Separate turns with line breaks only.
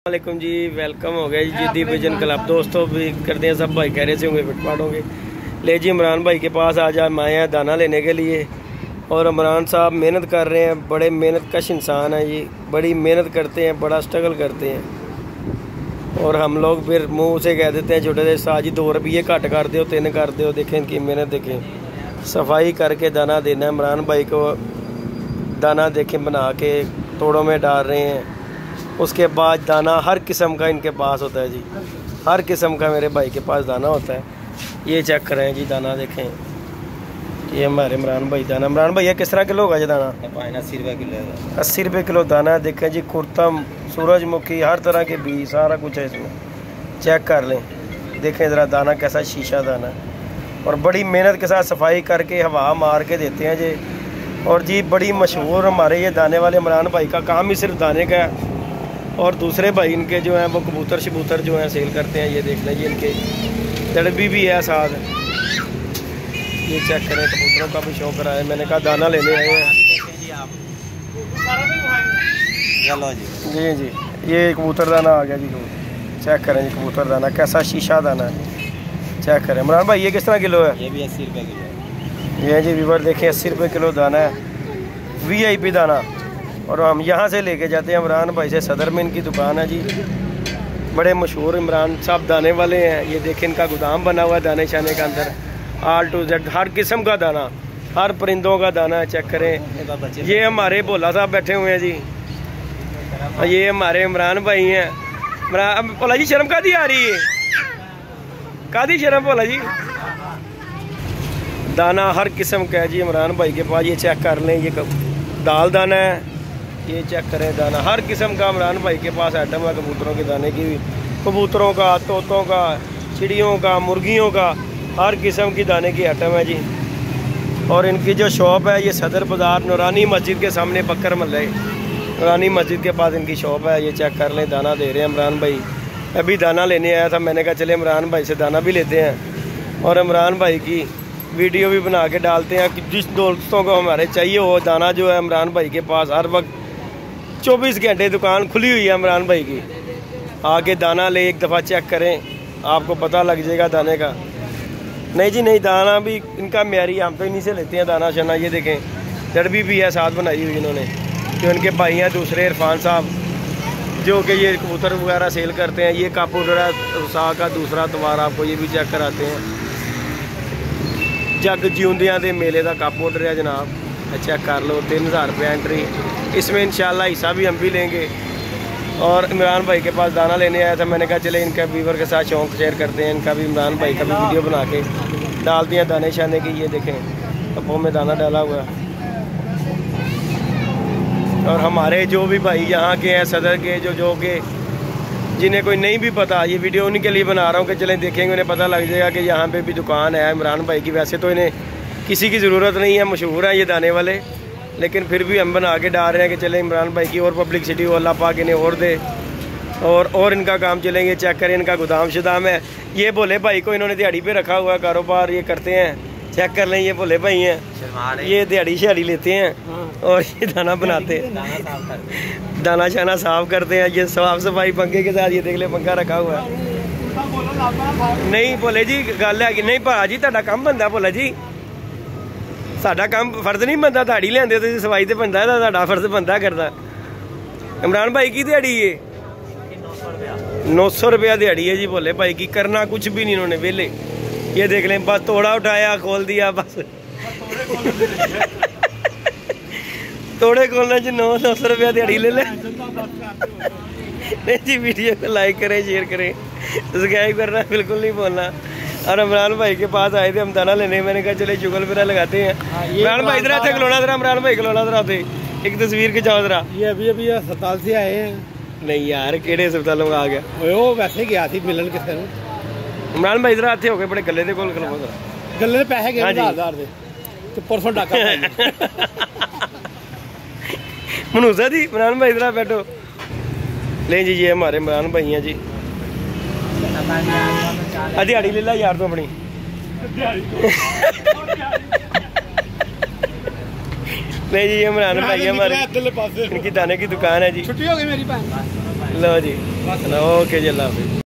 वालेकुम जी, वेलकम हो गया जी जिद्दी विजन क्लब। दोस्तों भी करते हैं, सब भाई कह रहे से होंगे फिटपाट होंगे। ले जी इमरान भाई के पास आज आए हैं दाना लेने के लिए। और इमरान साहब मेहनत कर रहे हैं, बड़े मेहनत कश इंसान है जी, बड़ी मेहनत करते हैं, बड़ा स्ट्रगल करते हैं। और हम लोग फिर मुंह से कह देते हैं छोटे से साज ही 2 रुपये घट कर दो 3 कर दो। देखें इनकी मेहनत, देखें सफाई करके दाना देना है इमरान भाई को। दाना देखें बना के तोड़ों में डाल रहे हैं। उसके बाद दाना हर किस्म का इनके पास होता है जी, हर किस्म का मेरे भाई के पास दाना होता है। ये चेक करें जी दाना, देखें ये हमारे इमरान भाई दाना। इमरान भैया किस तरह किलो होगा जी दाना?
80 रुपये किलो है।
80 रुपये किलो दाना है। देखें जी कुर्तम, सूरजमुखी, हर तरह के बीज, सारा कुछ है इसमें। चेक कर लें, देखें ज़रा दाना कैसा शीशा दाना है। और बड़ी मेहनत के साथ सफाई करके हवा मार के देते हैं जी। और जी बड़ी मशहूर हमारे ये दाने वाले इमरान भाई का काम ही सिर्फ दाने का है। और दूसरे भाई इनके जो हैं वो कबूतर शबूतर जो हैं सेल करते हैं। ये देख लें जी इनके तड़बी भी है साथ। ये चेक करें, कबूतरों का भी शौक रहा है। मैंने कहा दाना लेने आए हैं जी। जी ये कबूतर दाना आ गया जी। चेक करें जी कबूतर दाना कैसा शीशा दाना है। चेक करें इमरान भाई, ये किस तरह किलो है?
ये भी 80 रुपये किलो है।
ये जी व्यूवर देखें 80 रुपये किलो दाना है, VIP दाना। और हम यहाँ से लेके जाते हैं इमरान भाई से। सदर में इनकी दुकान है जी, बड़े मशहूर इमरान साहब दाने वाले हैं। ये देखें इनका गोदाम बना हुआ है दाने शाने का अंदर। A to Z हर किस्म का दाना, हर परिंदों का दाना है। चेक करें, ये हमारे भोला साहब बैठे हुए हैं जी। ये हमारे इमरान भाई हैं। भोला जी शर्म कादी आ रही है? कादी शर्म भोला जी? दाना हर किस्म का है जी इमरान भाई के पास। ये चेक कर लें, ये दाल दाना है। ये चेक करें दाना हर किस्म का इमरान भाई के पास आइटम है। कबूतरों के दाने की, कबूतरों का, तोतों का, चिड़ियों का, मुर्गियों का, हर किस्म की दाने की आइटम है जी। और इनकी जो शॉप है ये सदर बाज़ार नूरानी मस्जिद के सामने बकर महल्ले, नूरानी मस्जिद के पास इनकी शॉप है। ये चेक कर लें, दाना दे रहे हैं इमरान भाई। अभी दाना लेने आया था, मैंने कहा चले इमरान भाई से दाना भी लेते हैं और इमरान भाई की वीडियो भी बना के डालते हैं कि जिस दोस्तों को हमारे चाहिए हो दाना जो है इमरान भाई के पास हर वक्त 24 घंटे दुकान खुली हुई है इमरान भाई की। आके दाना ले, एक दफ़ा चेक करें, आपको पता लग जाएगा दाने का। नहीं जी नहीं, दाना भी इनका म्यारी, हम तो इन्हीं से लेते हैं दाना शाना। ये देखें तड़बी भी है साथ बनाई हुई इन्होंने। जो इनके भाई हैं दूसरे इरफान साहब, जो कि ये कबूतर वगैरह सेल करते हैं। ये कापूर है उसा का दूसरा तवार, आपको ये भी चेक कराते हैं। जग जिउंदियां दे मेले का कप ऑर्डर है जनाब, चेक कर लो। 3000 रुपये एंट्री, इसमें इंशाल्लाह हिस्सा भी हम भी लेंगे। और इमरान भाई के पास दाना लेने आया था, मैंने कहा चले इनका व्यूवर के साथ शौक शेयर करते हैं। इनका भी इमरान भाई का भी वीडियो बना के डाल दिया दाने शाने की। ये देखें कपों में दाना डाला हुआ। और हमारे जो भी भाई यहाँ के हैं सदर के, जो के जिन्हें कोई नहीं भी पता, ये वीडियो उन्हीं के लिए बना रहा हूँ कि चलें देखेंगे, उन्हें पता लग जाएगा कि यहाँ पे भी दुकान है इमरान भाई की। वैसे तो इन्हें किसी की ज़रूरत नहीं है, मशहूर है ये दाने वाले, लेकिन फिर भी हम बना के डाल रहे हैं कि चले इमरान भाई की और पब्लिसिटी हो, अल्लाह पाक इन्हें और दे और इनका काम चलेंगे। चेक करें इनका गोदाम शुदाम है। ये भोले भाई को इन्होंने दिहाड़ी पे रखा हुआ है, कारोबार ये करते हैं। चेक कर लें, ये भोले भाई हैं, ये दिहाड़ी शहाड़ी लेते हैं और ये दाना बनाते हैं, दाना शाना साफ करते हैं। ये साफ सफाई पंखे के साथ, ये देख ले पंखा रखा हुआ है। नहीं भोले जी गल है कि नहीं भाजी ਤੁਹਾਡਾ ਕੰਮ ਬੰਦਾ ਭੋਲਾ जी, साडा काम फर्ज नहीं बनता। दिहाड़ी लेंदे तो सफाई तो बनता, साडा फर्ज बनता करता। इमरान भाई की दिहाड़ी है 900 रुपया दिहाड़ी है जी भोले भाई की। करना कुछ भी नहीं इन्होंने, वेले। ये देख लें, बस तोड़ा उठाया खोल दिया बस। तोड़े खोलने च 900 रुपया दिहाड़ी ले ले। नहीं जी, वीडियो को लाइक करें, शेयर करें, सब्सक्राइब करना बिल्कुल नहीं बोलना। और इमरान भाई के पास आए थे हम दाना लेने, मैंने कहा चले चुगल फिरा लगाते हैं। इमरान भाई इधर आते खिलौना, जरा इमरान भाई खिलौना जरा आते, एक तस्वीर खिंचाओ जरा।
ये अभी अस्पताल से आए हैं।
नहीं यार, केड़े अस्पतालों में आ गया?
वो वैसे गया थी मिलन किसी ने।
इमरान भाई इधर आते हो गए बड़े गले के कोल खिलवा जरा।
गले दे पैसे गए 1000 दे ते परसों डाका
मनूसा जी। इमरान भाई इधर बैठो। ले जी, ये हमारे इमरान भाई हैं जी। दिहाड़ी ले ला यार तो अपनी। नहीं जी, ये इमरान भाई हमारे, इनकी दाने की दुकान है जी।
छुट्टी हो गई मेरी भैन।
लो जी, ओके जी, अल्लाह हाफिज़।